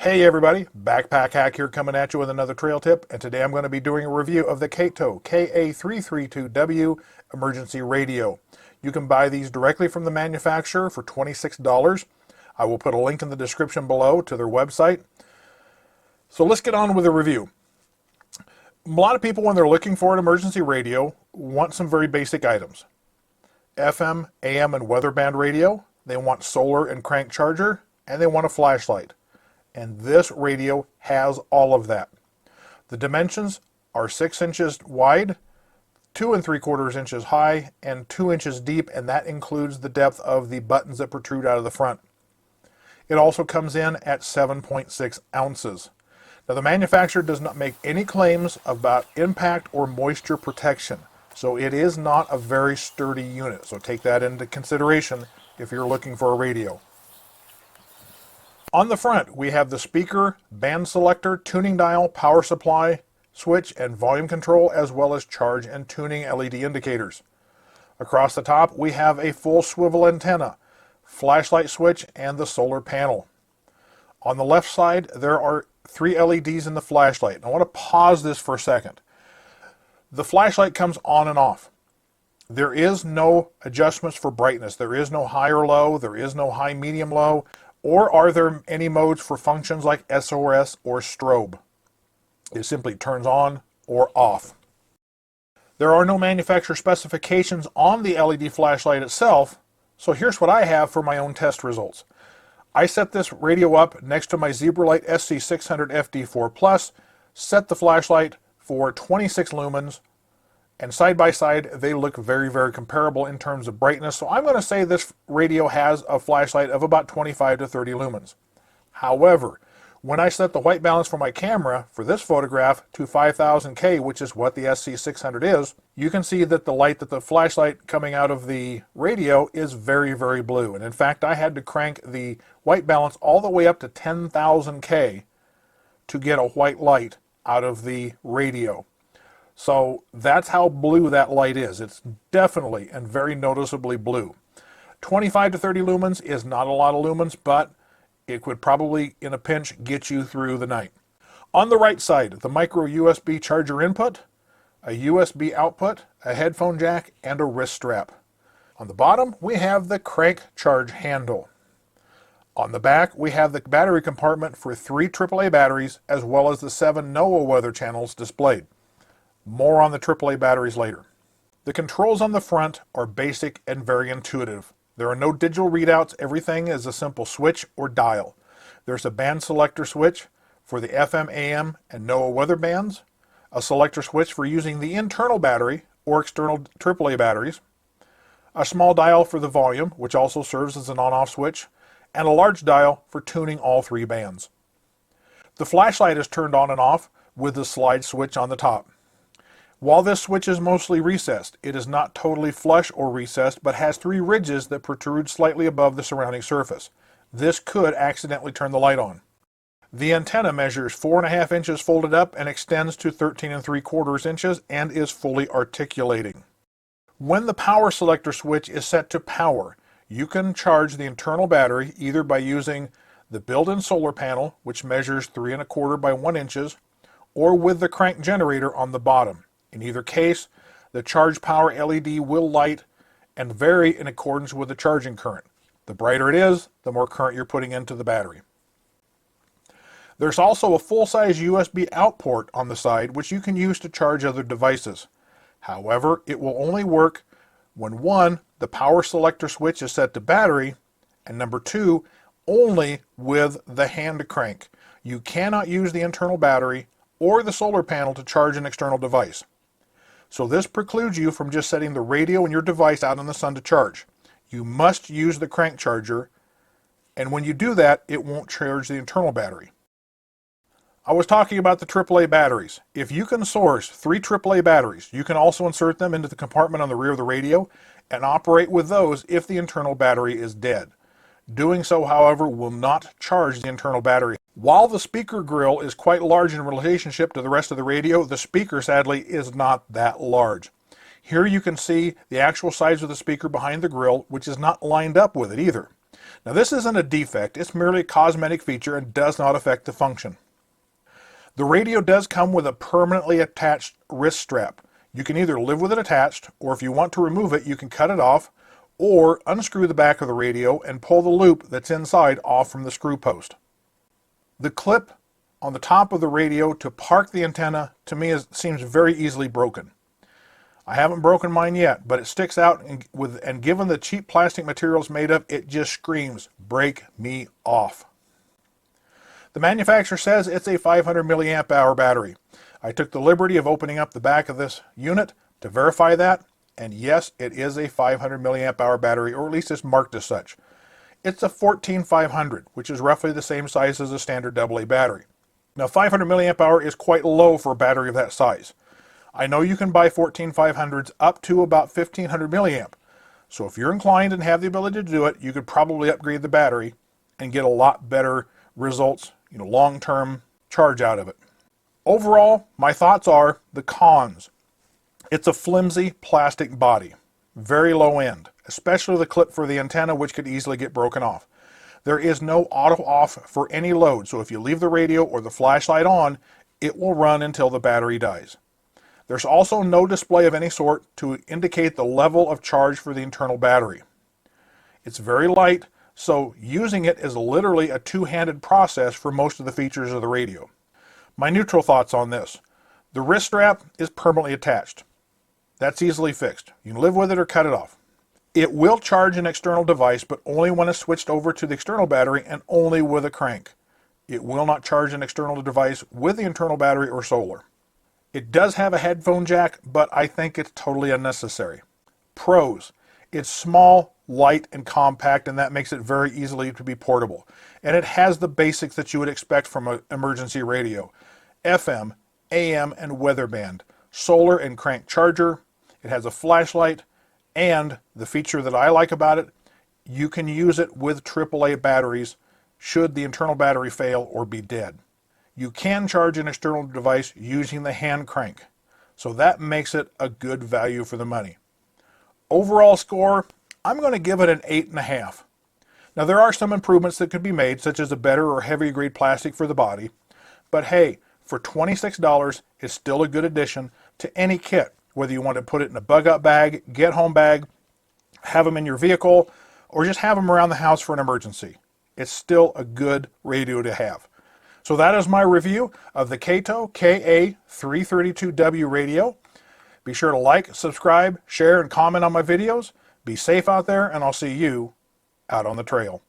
Hey everybody, Backpack Hack here coming at you with another trail tip, and today I'm going to be doing a review of the Kaito KA332W emergency radio. You can buy these directly from the manufacturer for $26. I will put a link in the description below to their website. So let's get on with the review. A lot of people, when they're looking for an emergency radio, want some very basic items. FM, AM, and weather band radio. They want solar and crank charger, and they want a flashlight. And this radio has all of that. The dimensions are 6 inches wide, 2 3/4 inches high, and 2 inches deep, and that includes the depth of the buttons that protrude out of the front. It also comes in at 7.6 ounces. Now, the manufacturer does not make any claims about impact or moisture protection, so it is not a very sturdy unit. So take that into consideration if you're looking for a radio. On the front, we have the speaker, band selector, tuning dial, power supply, switch, and volume control, as well as charge and tuning LED indicators. Across the top, we have a full swivel antenna, flashlight switch, and the solar panel. On the left side, there are 3 LEDs in the flashlight. I want to pause this for a second. The flashlight comes on and off. There is no adjustments for brightness. There is no high or low. There is no high, medium, low. Or are there any modes for functions like SOS or strobe? It simply turns on or off. There are no manufacturer specifications on the LED flashlight itself, so here's what I have for my own test results. I set this radio up next to my Zebralight SC600 FD4 Plus, set the flashlight for 26 lumens, and side by side they look very, very comparable in terms of brightness. So I'm going to say this radio has a flashlight of about 25 to 30 lumens. However, when I set the white balance for my camera for this photograph to 5000K, which is what the SC600 is, you can see that the light that the flashlight coming out of the radio is very, very blue. And in fact, I had to crank the white balance all the way up to 10,000K to get a white light out of the radio. So that's how blue that light is. It's definitely and very noticeably blue. 25 to 30 lumens is not a lot of lumens, but it could probably, in a pinch, get you through the night. On the right side, the micro USB charger input, a USB output, a headphone jack, and a wrist strap. On the bottom, we have the crank charge handle. On the back, we have the battery compartment for 3 AAA batteries, as well as the 7 NOAA weather channels displayed. More on the AAA batteries later. The controls on the front are basic and very intuitive. There are no digital readouts. Everything is a simple switch or dial. There's a band selector switch for the FM, AM, and NOAA weather bands, a selector switch for using the internal battery or external AAA batteries, a small dial for the volume, which also serves as an on-off switch, and a large dial for tuning all 3 bands. The flashlight is turned on and off with the slide switch on the top. While this switch is mostly recessed, it is not totally flush or recessed, but has 3 ridges that protrude slightly above the surrounding surface. This could accidentally turn the light on. The antenna measures 4.5 inches folded up and extends to 13 3/4 inches and is fully articulating. When the power selector switch is set to power, you can charge the internal battery either by using the built-in solar panel, which measures 3 1/4 by 1 inches, or with the crank generator on the bottom. In either case, the charge power LED will light and vary in accordance with the charging current. The brighter it is, the more current you're putting into the battery. There's also a full-size USB out port on the side, which you can use to charge other devices. However, it will only work when 1, the power selector switch is set to battery, and number 2, only with the hand crank. You cannot use the internal battery or the solar panel to charge an external device. So this precludes you from just setting the radio and your device out in the sun to charge. You must use the crank charger, and when you do that, it won't charge the internal battery. I was talking about the AAA batteries. If you can source 3 AAA batteries, you can also insert them into the compartment on the rear of the radio and operate with those if the internal battery is dead. Doing so, however, will not charge the internal battery. While the speaker grill is quite large in relationship to the rest of the radio, the speaker, sadly, is not that large. Here you can see the actual size of the speaker behind the grill, which is not lined up with it either. Now this isn't a defect, it's merely a cosmetic feature and does not affect the function. The radio does come with a permanently attached wrist strap. You can either live with it attached, or if you want to remove it, you can cut it off, or unscrew the back of the radio and pull the loop that's inside off from the screw post. The clip on the top of the radio to park the antenna, to me, seems very easily broken. I haven't broken mine yet, but it sticks out, and given the cheap plastic materials made of, it just screams, break me off. The manufacturer says it's a 500 milliamp hour battery. I took the liberty of opening up the back of this unit to verify that, and yes, it is a 500 milliamp hour battery, or at least it's marked as such. It's a 14500, which is roughly the same size as a standard AA battery. Now 500 milliamp hour is quite low for a battery of that size. I know you can buy 14500s up to about 1500 milliamp. So if you're inclined and have the ability to do it, you could probably upgrade the battery and get a lot better results, long-term charge out of it. Overall, my thoughts are the cons. It's a flimsy plastic body, very low end, especially the clip for the antenna, which could easily get broken off. There is no auto off for any load, so if you leave the radio or the flashlight on, it will run until the battery dies. There's also no display of any sort to indicate the level of charge for the internal battery. It's very light, so using it is literally a two-handed process for most of the features of the radio. My neutral thoughts on this. The wrist strap is permanently attached. That's easily fixed. You can live with it or cut it off. It will charge an external device, but only when it's switched over to the external battery and only with a crank. It will not charge an external device with the internal battery or solar. It does have a headphone jack, but I think it's totally unnecessary. Pros. It's small, light, and compact, and that makes it very easily to be portable. And it has the basics that you would expect from an emergency radio. FM, AM, and weather band. Solar and crank charger. It has a flashlight, and the feature that I like about it, you can use it with AAA batteries should the internal battery fail or be dead. You can charge an external device using the hand crank, so that makes it a good value for the money. Overall score, I'm going to give it an 8.5. Now there are some improvements that could be made, such as a better or heavier grade plastic for the body, but hey, for $26, it's still a good addition to any kit, whether you want to put it in a bug-out bag, get-home bag, have them in your vehicle, or just have them around the house for an emergency. It's still a good radio to have. So that is my review of the Kaito KA332W radio. Be sure to like, subscribe, share, and comment on my videos. Be safe out there, and I'll see you out on the trail.